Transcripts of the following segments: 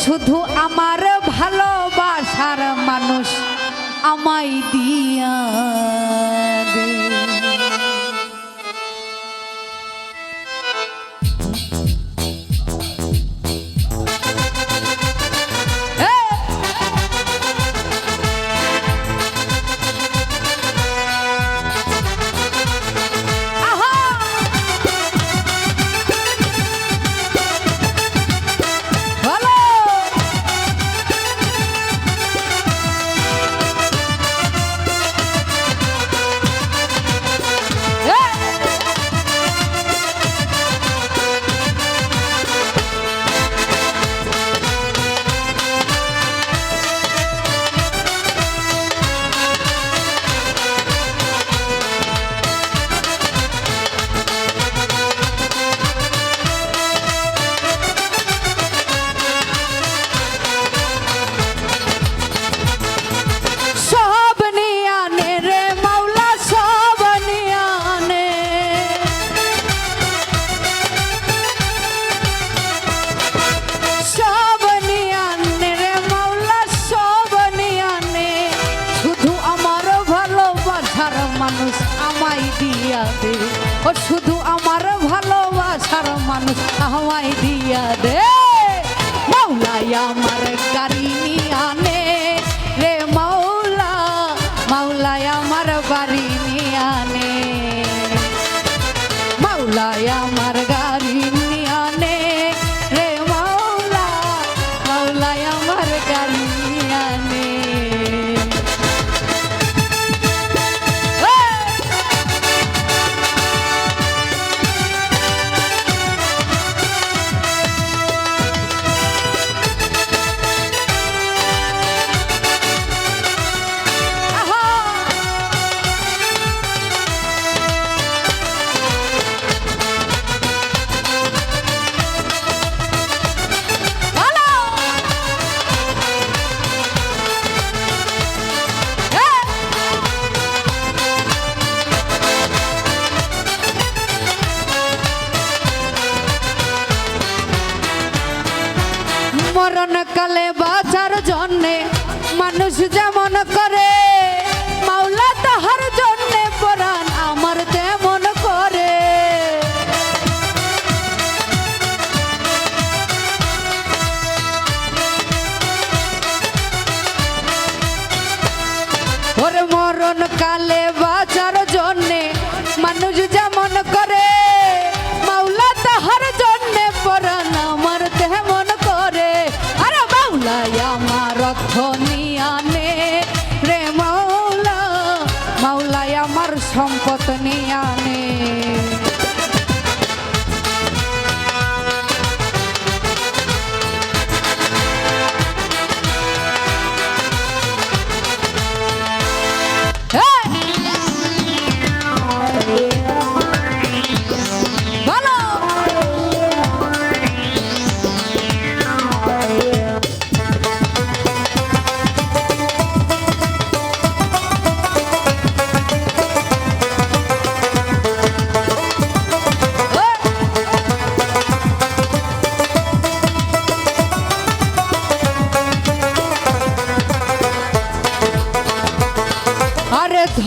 শুধু আমার ভালোবাসার মানুষ আমায় দিয়া দে। মানুষ আমায় দিয়া দে, ও শুধু আমার ভালোবাসার মানুষ আমায় দিয়া দে। মাওলাই আমার গাড়ি নিয়া নে রে মাওলা, মাওলাই আমার বাড়ি নিয়া নে, মাওলাই আমার গাড়ি নিয়া নে রে মাওলা, মাওলাই আমার গাড়ি নিয়া নে। মরণ কালে বাঁচার জন্যে মানুষ যেমন করে, মাওলা তাহার জন্যে পরাণ আমার তেমন করে। ওরে মরণ কালে বাঁচার জন্যে মানুষ যেমন করে, মাওলা তাহার জন্যে পরাণ আমার তেমন করে। আরে মাওলাই আমার অর্থ নিয়া নে রে মাওলা, মাওলাই আমার সম্পদ নিয়া নে।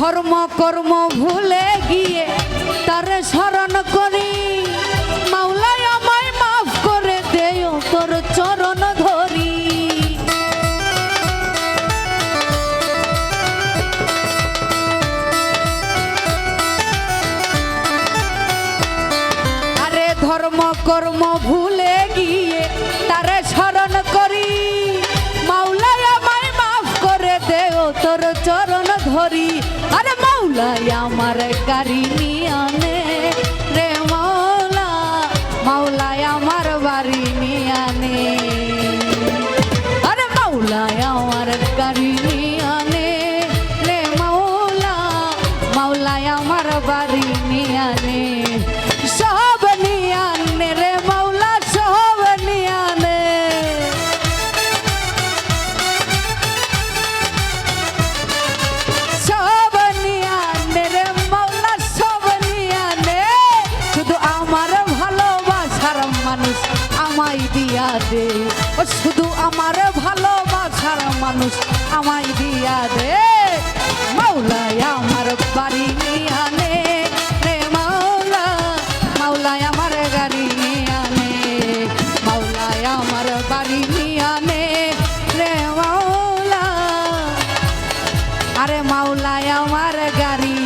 ধর্ম কর্ম ভুলে গিয়ে তার স্মরণ করি, মাওলাই আমায় মাফ করে দেও তোর চরণ ধরি। আরে ধর্ম কর্ম ভুলে গিয়ে তার স্মরণ করি, মাওলাই আমায় মাফ করে দেও তোর চরণ ধরি। আরে মাওলাই আমার গাড়ি নিয়া নে রে মাওলা, মাওলাই আমার বাড়ি নিয়া নে। আরে মাওলাই আমার গাড়ি নিয়া নে রে মাওলা, মাওলাই আমার বাড়ি নিয়া নে। সব নিয়া নে রে মাওলা, সব নিয়া নে। আমায় দিয়া দে। ও শুধু আমার ভালোবাসার মানুষ আমায় দিয়া দে মাওলায় আমার বাড়ি নিয়া নে রে মাওলা মাওলায় আমার গাড়ি নিয়া নে মাওলায় আমার বাড়ি নিয়া নে রে মাওলা আরে মাওলায় আমার গাড়ি